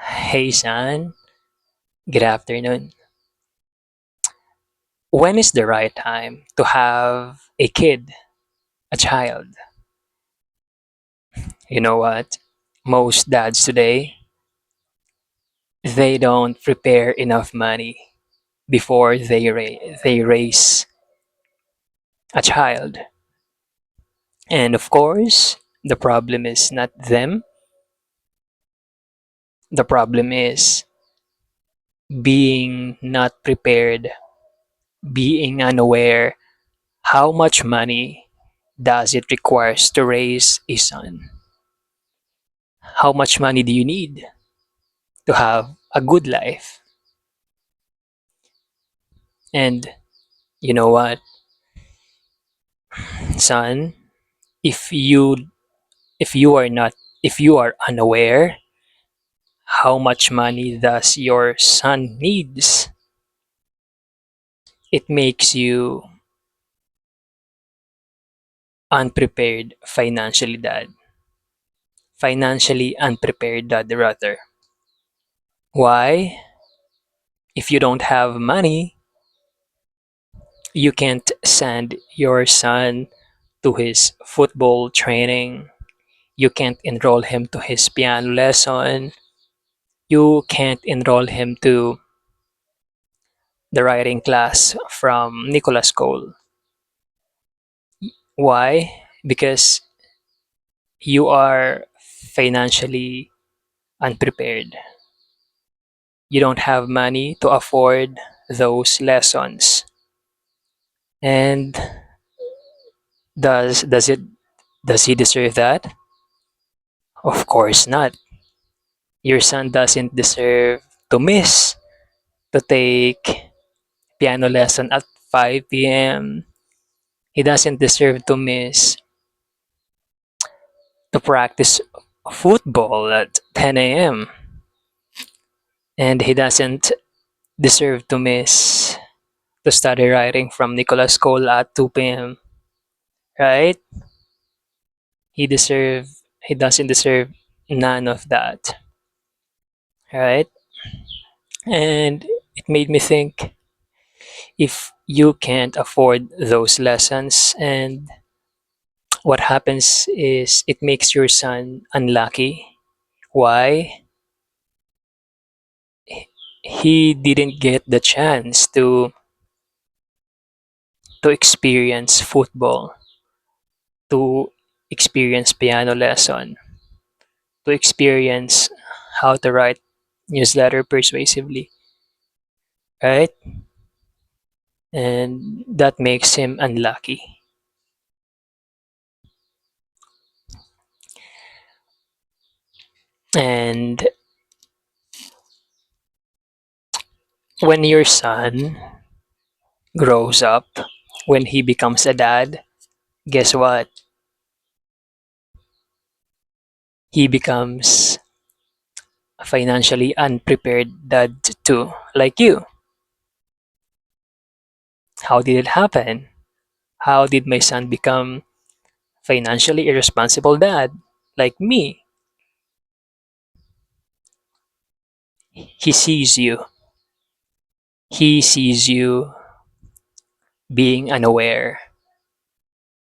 Hey son, good afternoon. When is the right time to have a kid, a child? You know what? Most dads today, they don't prepare enough money before they raise a child. And of course, the problem is not them. The problem is being not prepared, being unaware how much money does it requires to raise a son. How much money do you need to have a good life? And you know what, son, if you if you are not if you are unaware how much money does your son needs, it makes you unprepared financially, dad. Financially unprepared, dad, rather. Why? If you don't have money, you can't send your son to his football training. You can't enroll him to his piano lesson. You can't enroll him to the writing class from Nicholas Cole. Why? Because you are financially unprepared. You don't have money to afford those lessons. And does he deserve that? Of course not. Your son doesn't deserve to miss to take piano lesson at 5 p.m. He doesn't deserve to miss to practice football at 10 a.m. And he doesn't deserve to miss to study writing from Nicholas Cole at 2 p.m. Right? He doesn't deserve none of that. Right? And it made me think, if you can't afford those lessons, and what happens is it makes your son unlucky. Why? He didn't get the chance to experience football, to experience piano lesson, to experience how to write newsletter persuasively, right? And that makes him unlucky. And when your son grows up, when he becomes a dad, guess what? He becomes a financially unprepared dad too, like you. How did it happen? How did my son become financially irresponsible dad like me? He sees you. He sees you being unaware.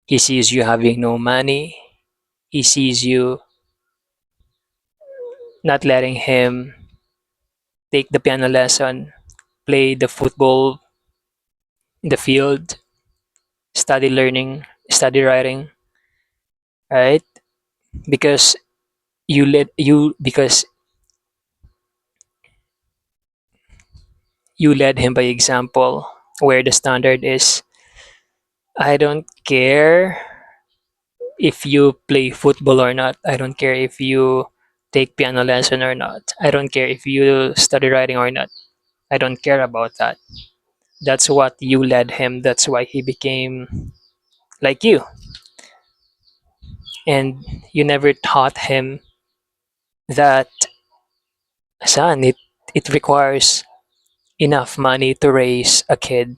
He sees you having no money. He sees you not letting him take the piano lesson, play the football in the field, study learning, study writing, right? Because because you led him by example, where the standard is, I don't care if you play football or not. I don't care if you take piano lesson or not. I don't care if you study writing or not. I don't care about that. That's what you led him. That's why he became like you. And you never taught him that, son, it requires enough money to raise a kid,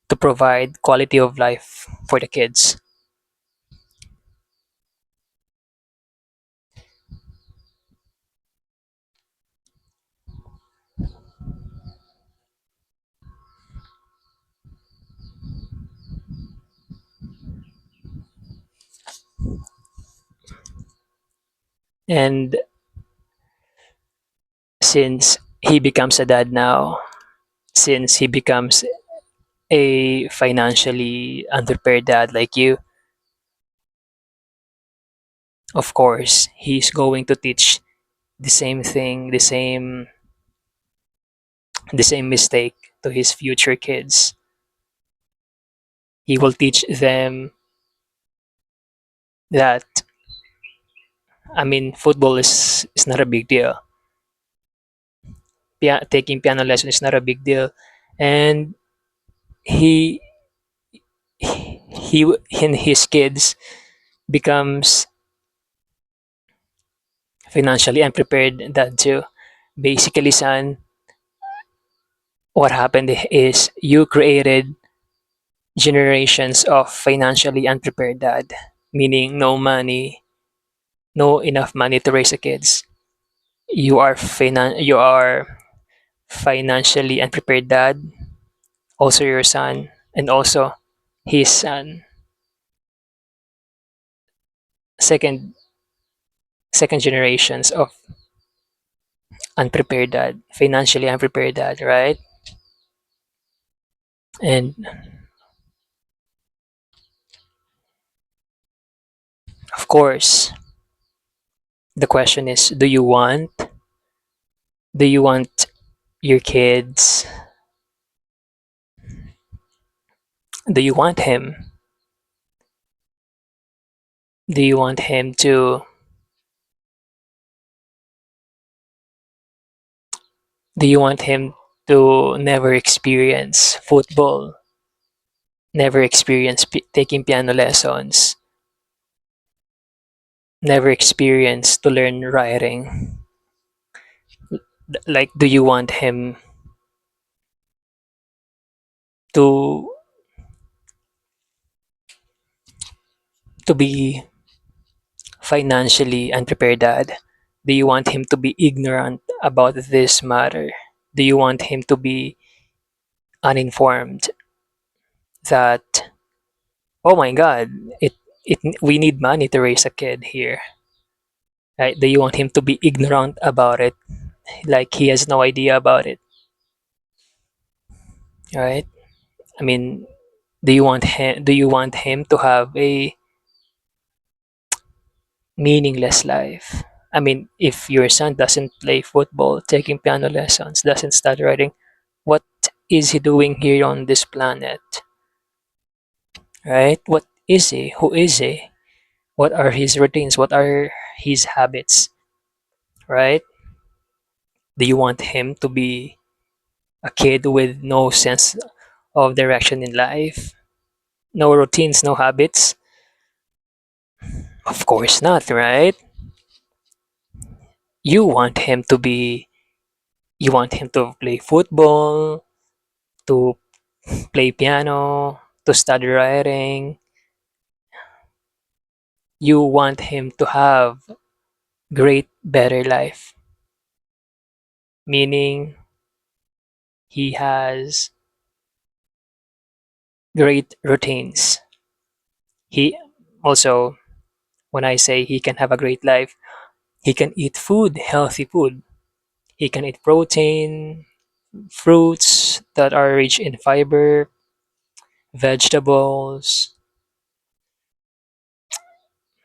to provide quality of life for the kids. And since he becomes a dad now, since he becomes a financially unprepared dad like you, of course, he's going to teach the same thing, the same mistake to his future kids. He will teach them that, I mean, football is not a big deal. Taking piano lesson is not a big deal, and he he and his kids becomes financially unprepared dad too. Basically, son, what happened is you created generations of financially unprepared dad, meaning no money, no enough money to raise the kids. You are financially unprepared dad, also your son, and also his son, second second generations of unprepared dad, financially unprepared dad, right? And of course, the question is, do you want your kids, do you want him do you want him to never experience football, never experience taking piano lessons, never experience to learn writing? Like, do you want him to be financially unprepared dad? Do you want him to be ignorant about this matter? Do you want him to be uninformed that, oh my god, we need money to raise a kid here, right? Do you want him to be ignorant about it, like he has no idea about it, right? I mean, do you want him to have a meaningless life? I mean, if your son doesn't play football, taking piano lessons, doesn't study writing, what is he doing here on this planet, right? What is he? Who is he? What are his routines? What are his habits, right? Do you want him to be a kid with no sense of direction in life? No routines, no habits? Of course not, right? You want him to be, you want him to play football, to play piano, to study writing. You want him to have great, better life, meaning he has great routines. He also, when I say he can have a great life, he can eat food, healthy food. He can eat protein, fruits that are rich in fiber, vegetables.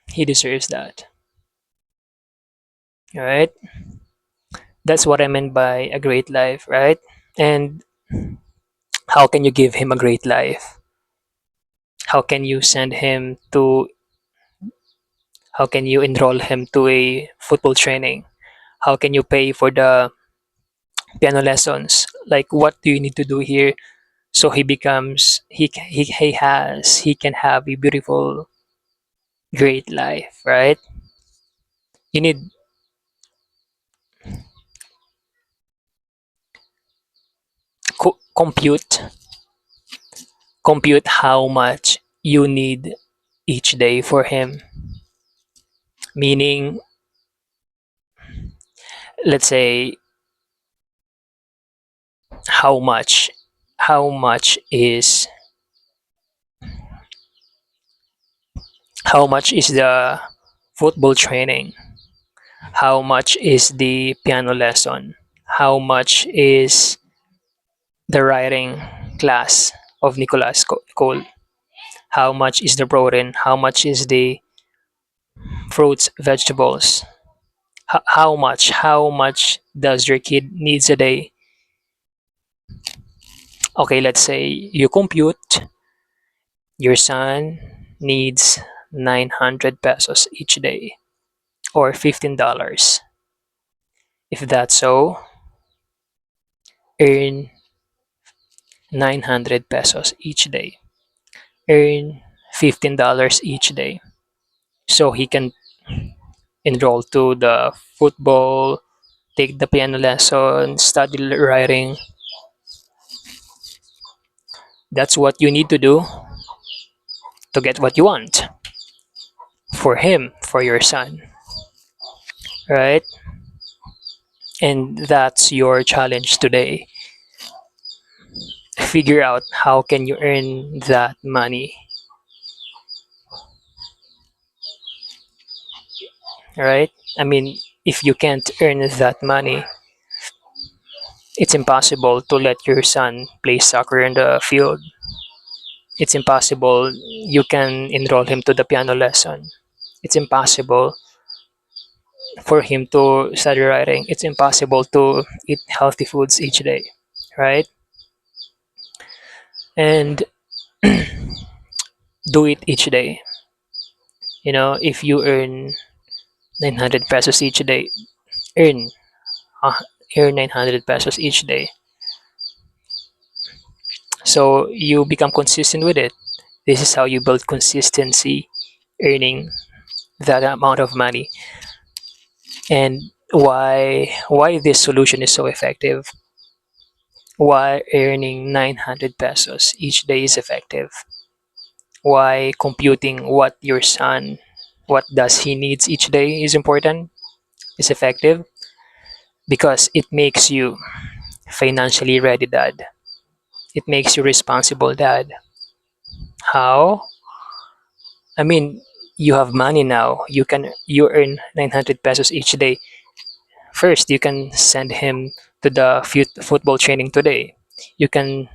He deserves that. All right? That's what I meant by a great life, right? And how can you give him a great life? How can you send him to, how can you enroll him to a football training? How can you pay for the piano lessons? Like, what do you need to do here so he becomes, he can have a beautiful, great life, right? You need compute how much you need each day for him. Meaning, let's say, how much how much is how much is the football training, How much is the piano lesson? How much is the writing class of Nicolas Cole? How much is the protein? How much is the fruits, vegetables? How much does your kid needs a day? Okay, let's say you compute your son needs 900 pesos each day or $15. If that's so, earn 900 pesos each day. Earn $15 each day. So he can enroll to the football, take the piano lesson, study writing. That's what you need to do to get what you want for him, for your son, right? And that's your challenge today. Figure out how can you earn that money, right? I mean, if you can't earn that money, it's impossible to let your son play soccer in the field. It's impossible you can enroll him to the piano lesson. It's impossible for him to study writing. It's impossible to eat healthy foods each day, right? And do it each day. You know, if you earn 900 pesos each day, earn uh, earn 900 pesos each day. So you become consistent with it. This is how you build consistency, earning that amount of money. And why this solution is so effective? Why earning 900 pesos each day is effective? Why computing what your son, what does he needs each day is important, is effective? Because it makes you financially ready, dad. It makes you responsible, dad. How? I mean, you have money now. You earn 900 pesos each day. First, you can send him to the football training today. You can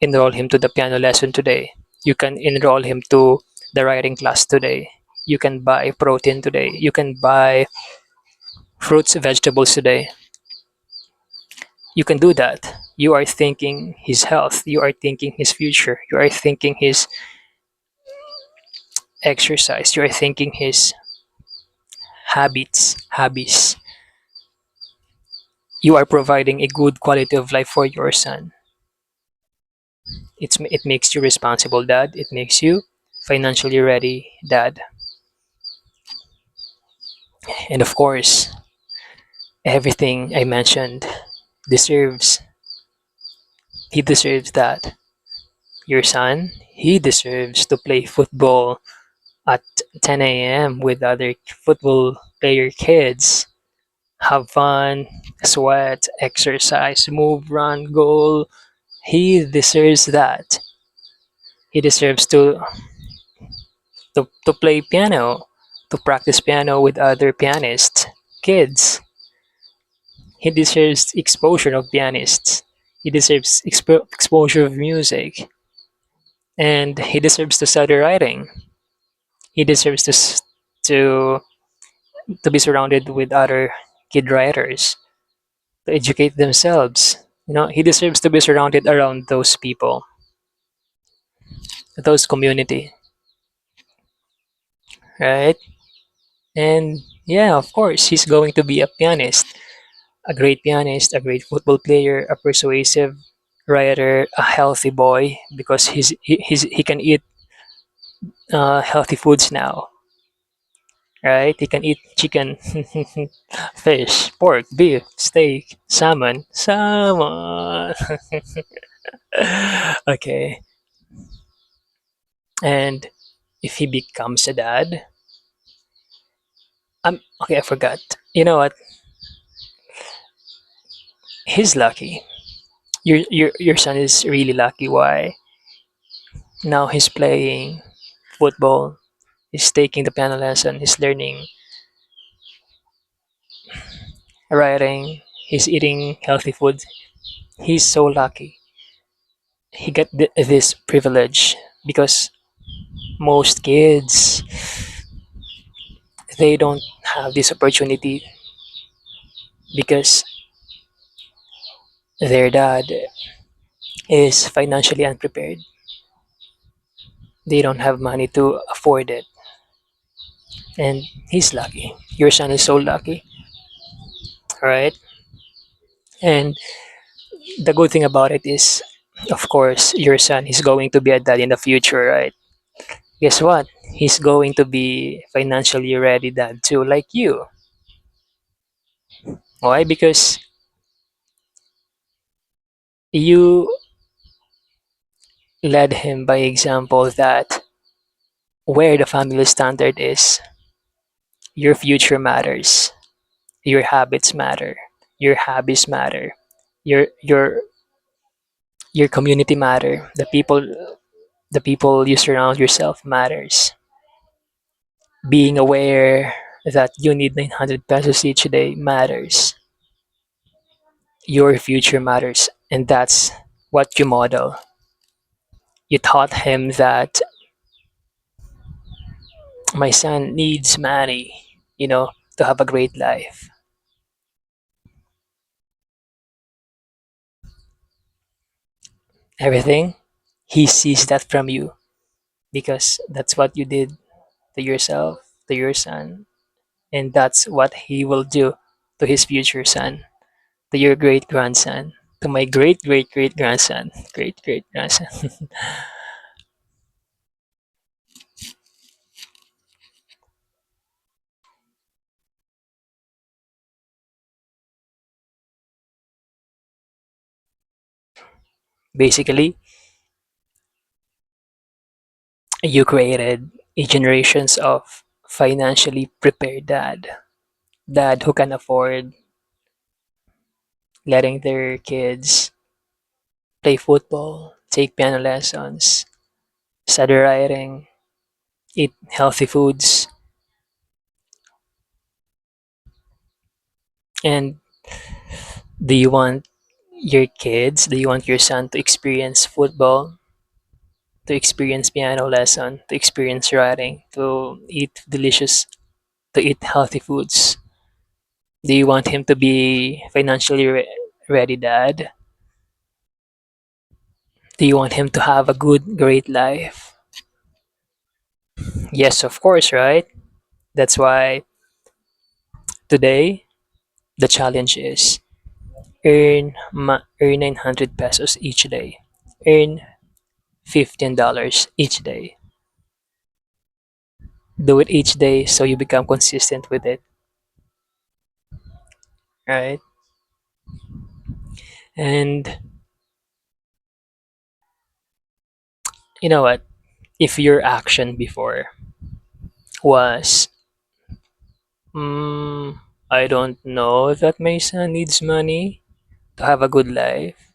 enroll him to the piano lesson today. You can enroll him to the writing class today. You can buy protein today. You can buy fruits, vegetables today. You can do that. You are thinking his health. You are thinking his future. You are thinking his exercise. You are thinking his habits. You are providing a good quality of life for your son. It makes you responsible, dad. It makes you financially ready, dad. And of course, everything I mentioned deserves, he deserves that. Your son, he deserves to play football at 10 a.m. with other football player kids. Have fun, sweat, exercise, move, run, goal. He deserves that. He deserves to play piano, to practice piano with other pianists, kids. He deserves exposure of pianists. He deserves exposure of music. And he deserves to study writing. He deserves to to be surrounded with other kid writers, to educate themselves. You know, he deserves to be surrounded around those people, those community, right? And yeah, of course, he's going to be a pianist, a great pianist, a great football player, a persuasive writer, a healthy boy because he can eat healthy foods now, right? He can eat chicken, fish, pork, beef, steak, salmon. Okay, and if he becomes a dad, okay. I forgot. You know what? He's lucky. Your son is really lucky. Why? Now he's playing football. He's taking the piano lesson. He's learning writing, he's eating healthy food. He's so lucky. He got this privilege because most kids they don't have this opportunity because their dad is financially unprepared. They don't have money to afford it. And he's lucky. Your son is so lucky, right? And the good thing about it is, of course, your son is going to be a dad in the future, right? Guess what? He's going to be financially ready dad too, like you. Why? Because you led him by example that where the family standard is, your future matters, your habits matter, your hobbies matter, your community matter, the people you surround yourself matters. Being aware that you need 900 pesos each day matters. Your future matters, and that's what you model. You taught him that my son needs money, to have a great life. Everything, he sees that from you because that's what you did to yourself, to your son, and that's what he will do to his future son, to your great grandson, to my great great great grandson, great great grandson. Basically, you created a generations of financially prepared dad who can afford letting their kids play football, take piano lessons, study writing, eat healthy foods, and do you want do you want your son to experience football, to experience piano lesson, to experience writing, to eat healthy foods? Do you want him to be financially ready dad? Do you want him to have a good, great life? Yes, of course, right? That's why today the challenge is earn 900 pesos each day. Earn $15 each day. Do it each day so you become consistent with it, right? And you know what? If your action before was, mm, I don't know that my son needs money to have a good life.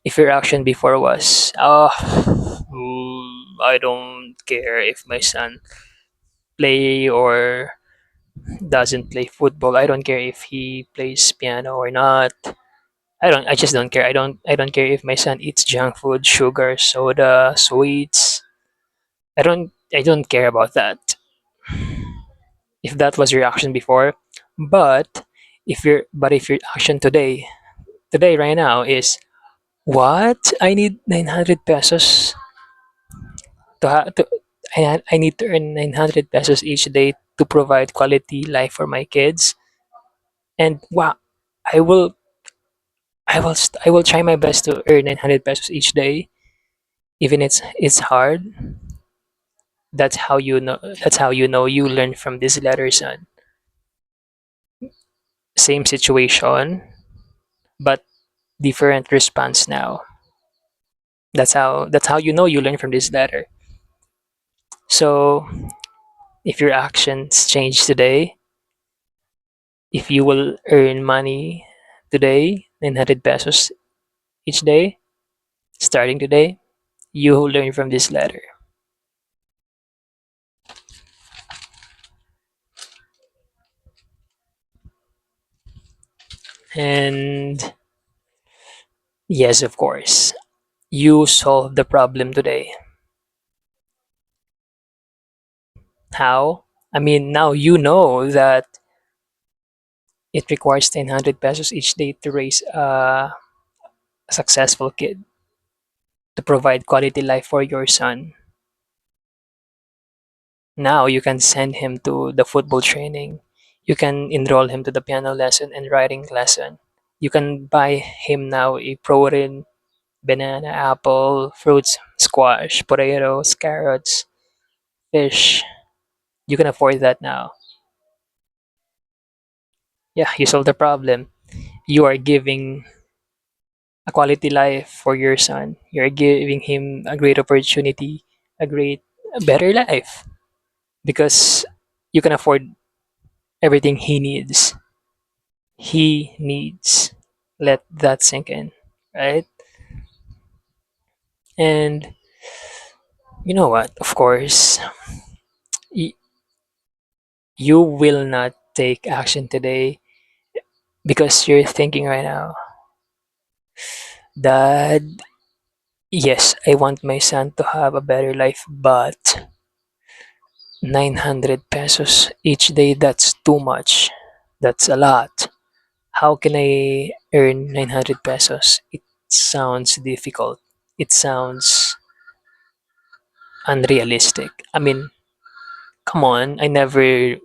If your action before was, I don't care if my son play or doesn't play football. I don't care if he plays piano or not. I just don't care. I don't care if my son eats junk food, sugar, soda, sweets. I don't care about that. If that was your action before, but if your action today right now is what? I need 900 pesos to ha- to I need to earn 900 pesos each day to provide quality life for my kids. And wow, I will I will try my best to earn 900 pesos each day, even it's hard. That's how you know you learn from this letter, son. Same situation, but different response now. That's how you know you learn from this letter. So if your actions change today, if you will earn money today, 900 pesos each day, starting today, you will learn from this letter. And yes, of course, you solve the problem today. How? I mean, now you know that it requires 900 pesos each day to raise a successful kid, to provide quality life for your son. Now you can send him to the football training. You can enroll him to the piano lesson and writing lesson. You can buy him now a protein, banana, apple, fruits, squash, potatoes, carrots, fish. You can afford that now. Yeah, you solve the problem. You are giving a quality life for your son. You're giving him a great opportunity, a better life because you can afford everything he needs. He needs. Let that sink in, right? And you know what? Of course, y- you will not take action today because you're thinking right now, Dad, yes, I want my son to have a better life, but 900 pesos each day, that's too much. That's a lot. How can I earn 900 pesos? It sounds difficult. It sounds unrealistic. I mean, come on, I never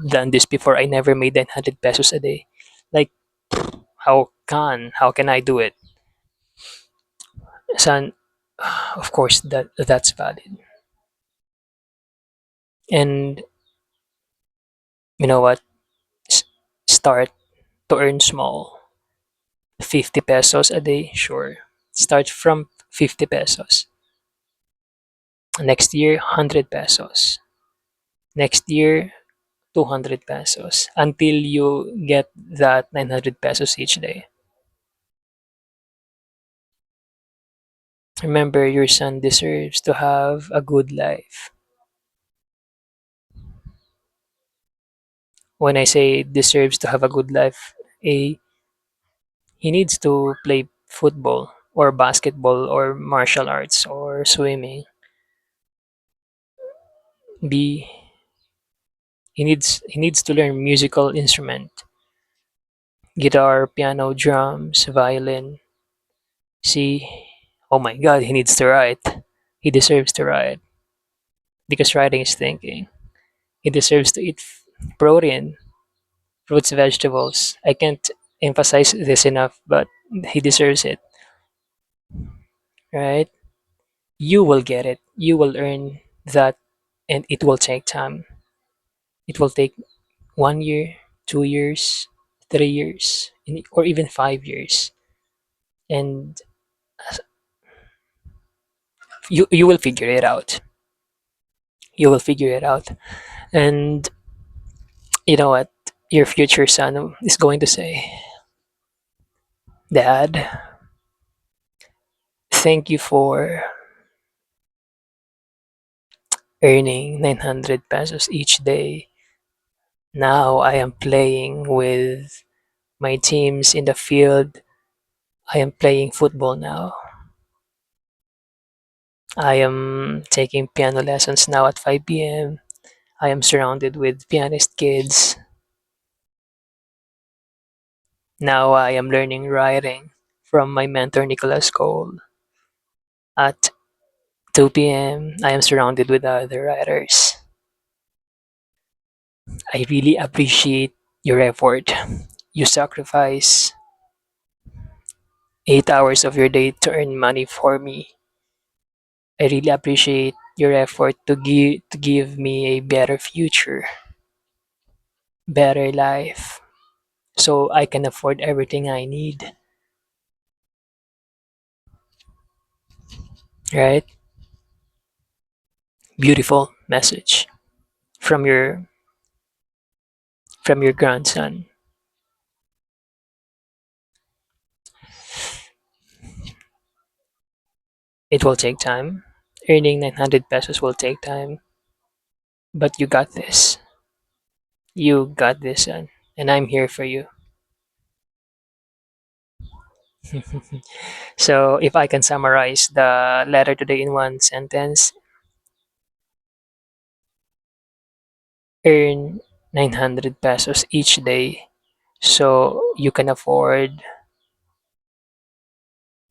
done this before. I never made 900 pesos a day. Like, how can I do it? Son, of course that's valid. And you know what? S- Start to earn small. 50 pesos a day, sure. Start from 50 pesos. Next year, 100 pesos. Next year, 200 pesos until you get that 900 pesos each day. Remember, your son deserves to have a good life. When I say deserves to have a good life, A, he needs to play football or basketball or martial arts or swimming. B, he needs to learn musical instrument, guitar, piano, drums, violin. C, oh my god, he needs to write. He deserves to write because writing is thinking. He deserves to eat protein, fruits, vegetables. I can't emphasize this enough, but he deserves it, right? You will get it. You will earn that, and it will take time. It will take 1 year, 2 years, 3 years, or even 5 years, and you will figure it out. You will figure it out, and you know what? Your future son is going to say, "Dad, thank you for earning 900 pesos each day. Now I am playing with my teams in the field. I am playing football now. I am taking piano lessons now at 5 p.m. I am surrounded with pianist kids. Now I am learning writing from my mentor Nicholas Cole. At 2 p.m., I am surrounded with other writers. I really appreciate your effort. You sacrifice 8 hours of your day to earn money for me. I really appreciate your effort to give me a better future, better life, so I can afford everything I need. Right? Beautiful message from your grandson. It will take time. Earning 900 pesos will take time, but you got this. You got this, son, and I'm here for you. So if I can summarize the letter today in one sentence, earn 900 pesos each day so you can afford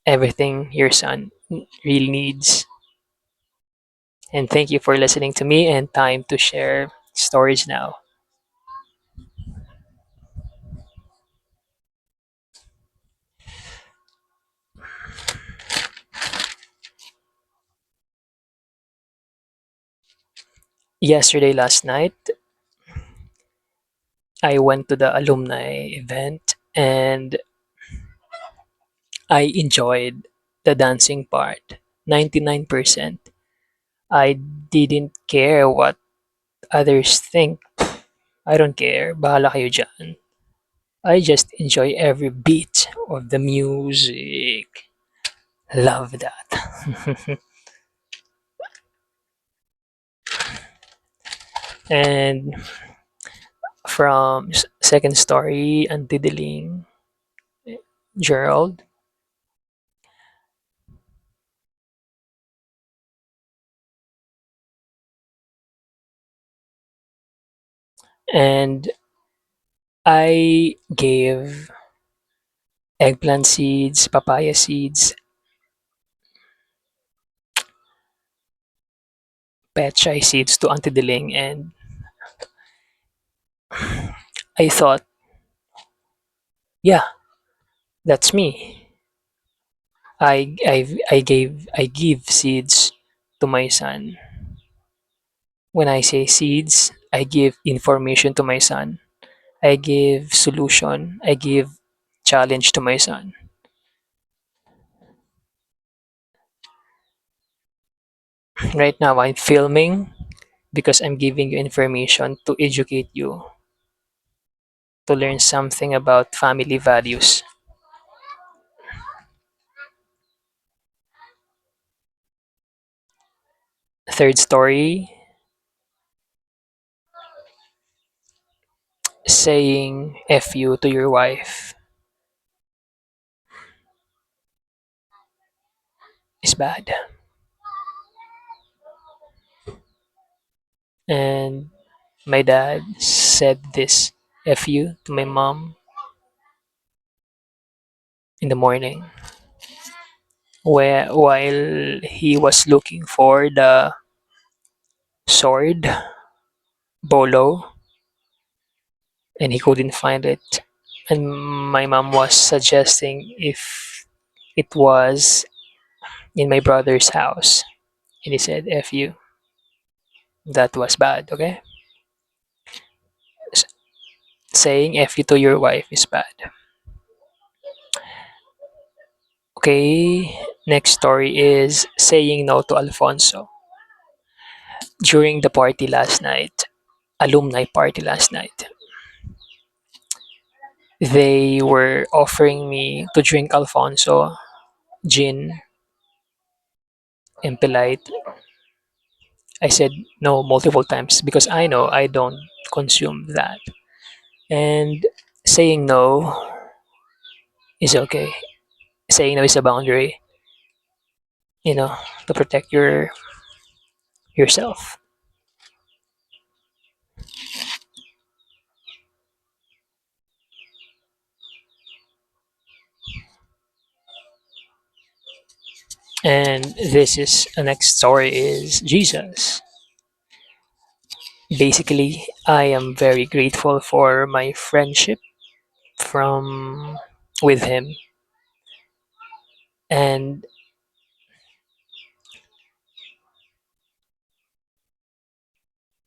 everything your son really needs. And thank you for listening to me, and time to share stories now. Yesterday, last night, I went to the alumni event and I enjoyed the dancing part 99%. I didn't care what others think. I don't care. Bahala kayo dyan. I just enjoy every beat of the music. Love that. And from second story, Antidiling, Gerald, and I gave eggplant seeds, papaya seeds, petchay seeds to Antidiling, and I thought, yeah, that's me. I give seeds to my son. When I say seeds, I give information to my son. I give solution. I give challenge to my son. Right now, I'm filming because I'm giving you information to educate you, to learn something about family values. Third story, saying F you to your wife is bad. And my dad said this F you to my mom in the morning where while he was looking for the sword bolo and he couldn't find it, and my mom was suggesting if it was in my brother's house, and he said F you. That was bad. Okay, S- saying F you to your wife is bad. Okay, next story is saying no to Alfonso. During the party last night, alumni party last night, they were offering me to drink Alfonso, gin, and polite. I said no multiple times because I know I don't consume that. And saying no is okay. Saying no is a boundary, you know, to protect yourself. And this is the next story is Jesus. Basically, I am very grateful for my friendship from with him, and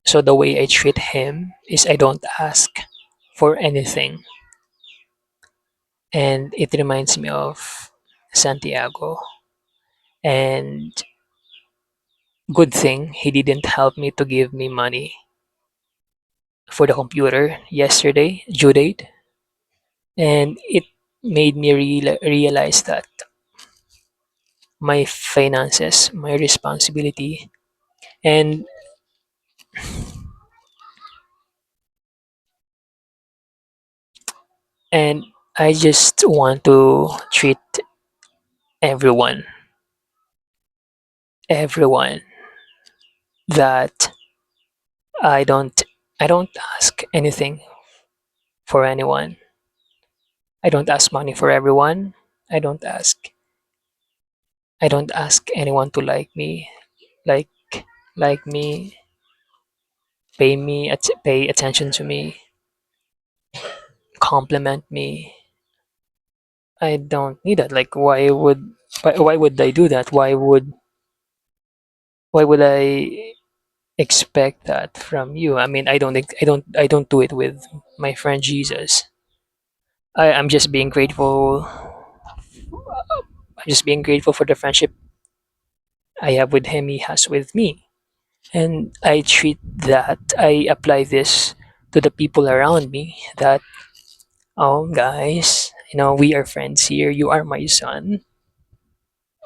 so the way I treat him is I don't ask for anything, and it reminds me of Santiago. And good thing he didn't help me to give me money for the computer yesterday, due date, and it made me realize that my finances, my responsibility, and and I just want to treat everyone, everyone that I don't I don't ask anything for anyone. I don't ask money for everyone. I don't ask I don't ask anyone to like like me, pay attention to me, compliment me. I don't need that. Like why would I do that? Why would I expect that from you? I mean, I don't do it with my friend Jesus. I'm just being grateful. I'm just being grateful for the friendship I have with him. He has with me, and I apply this to the people around me. That oh, guys, we are friends here. You are my son,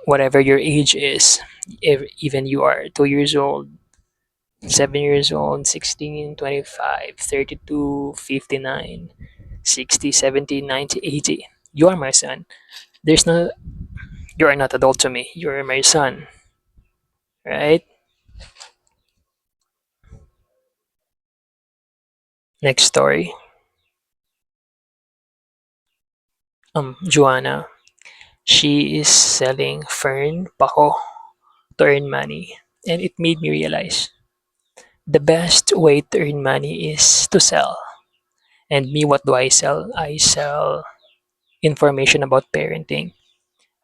whatever your age is. If even you are 2 years old, 7 years old, 16, 25, 32, 59, 60, 70, 90, 80. You are my son. There's no, you are not adult to me. You are my son, right? Next story. Joanna. She is selling fern pako to earn money. And it made me realize the best way to earn money is to sell. And me, what do I sell? I sell information about parenting.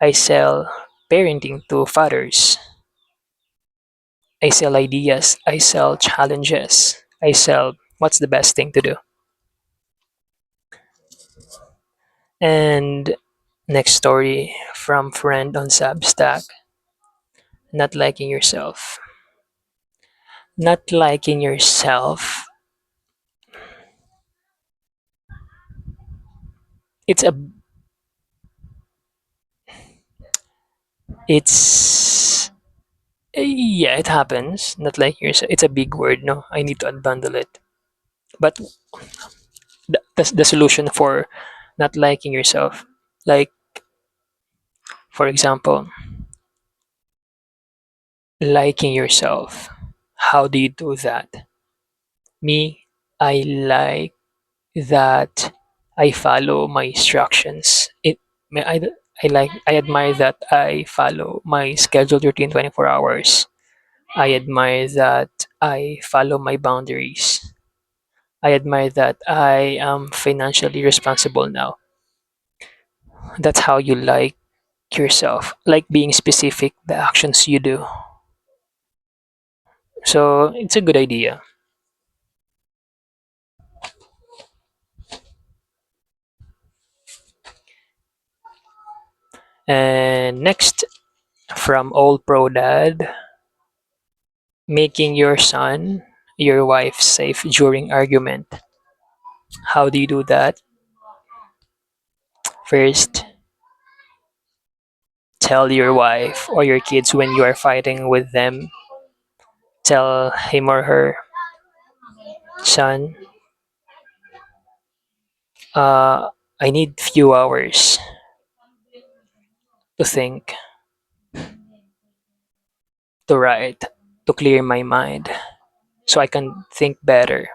I sell parenting to fathers. I sell ideas. I sell challenges. I sell what's the best thing to do. And next story from friend on Substack. Not liking yourself. Not liking yourself. It's a it's yeah, it happens. Not liking yourself. It's a big word, no? I need to unbundle it. But the solution for not liking yourself, like for example, liking yourself. How do you do that? Me, I like that I follow my instructions. I admire that I follow my scheduled routine 24 hours. I admire that I follow my boundaries. I admire that I am financially responsible now. That's how you like yourself. Like being specific, the actions you do. So it's a good idea. And next, from Old Pro Dad, making your son, your wife safe during argument. How do you do that? First, tell your wife or your kids when you are fighting with them. Tell him or her, son, uh, I need few hours to think, to write, to clear my mind, so I can think better.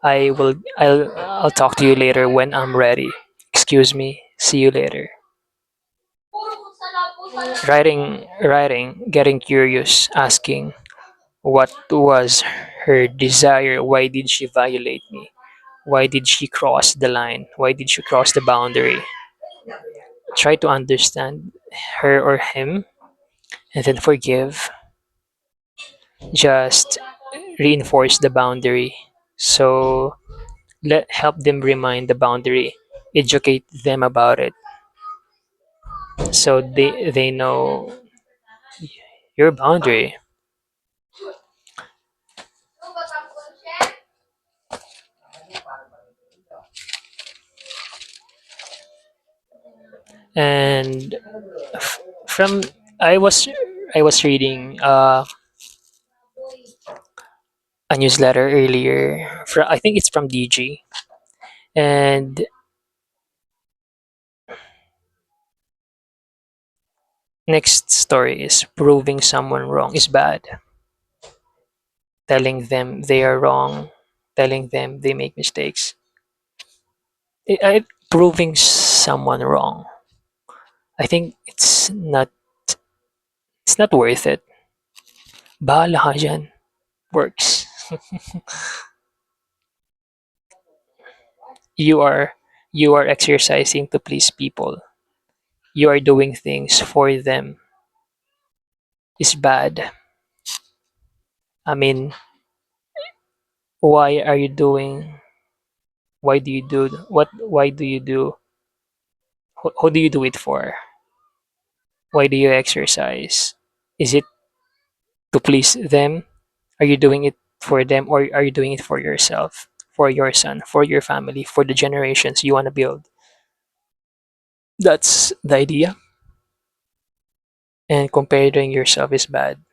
I'll talk to you later when I'm ready. Excuse me. See you later. Writing, getting curious, asking what was her desire? Why did she violate me? Why did she cross the line? Why did she cross the boundary? Try to understand her or him and then forgive. Just reinforce the boundary. So help them remind the boundary, educate them about it, so they know your boundary. And from I was I was reading a newsletter earlier. I think it's from DG, and Next story is proving someone wrong is bad. Telling them they are wrong, telling them they make mistakes. Proving someone wrong. I think it's not worth it. Bahala ka dyan. Works. You are you are exercising to please people. You are doing things for them. Is bad. I mean, why are you doing? Why do you do what? Why do you do? Who do you do it for? Why do you exercise? Is it to please them? Are you doing it for them, or are you doing it for yourself, for your son, for your family, for the generations you want to build? That's the idea. And comparing yourself is bad.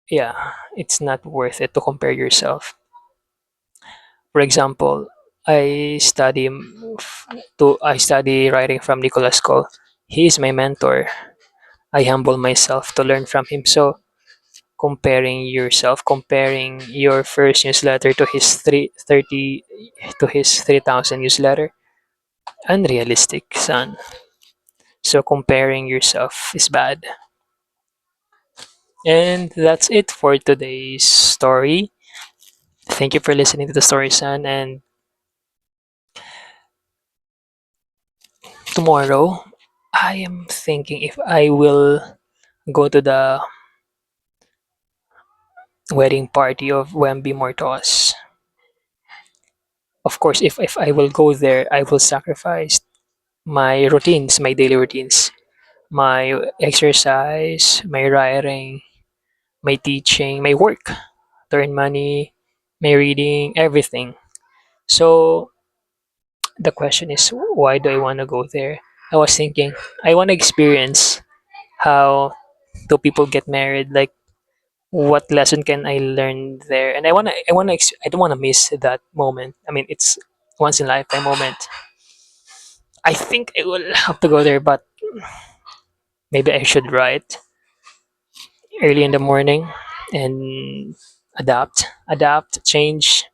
Yeah, it's not worth it to compare yourself. For example, I study writing from Nicholas Cole. He is my mentor. I humble myself to learn from him. So comparing your first newsletter to his 3,000 newsletter, unrealistic, son. So comparing yourself is bad. And that's it for today's story. Thank you for listening to the story, son. And tomorrow, I am thinking if I will go to the wedding party of Wemby Mortos. Of course, if I will go there, I will sacrifice my routines, my daily routines, my exercise, my writing, my teaching, my work to earn money, my reading, everything. So the question is, why do I want to go there? I was thinking, I want to experience how do people get married, like what lesson can I learn there, and I don't want to miss that moment. I mean, it's once in a lifetime moment. I think I will have to go there, but maybe I should write early in the morning and adapt, change.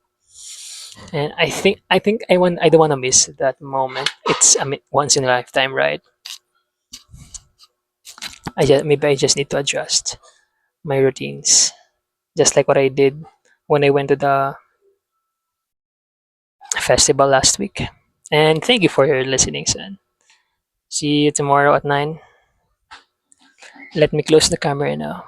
And I don't want to miss that moment. It's, I mean, once in a lifetime, right? Maybe I just need to adjust my routines, just like what I did when I went to the festival last week. And thank you for your listening, son. See you tomorrow at 9. Let me close the camera now.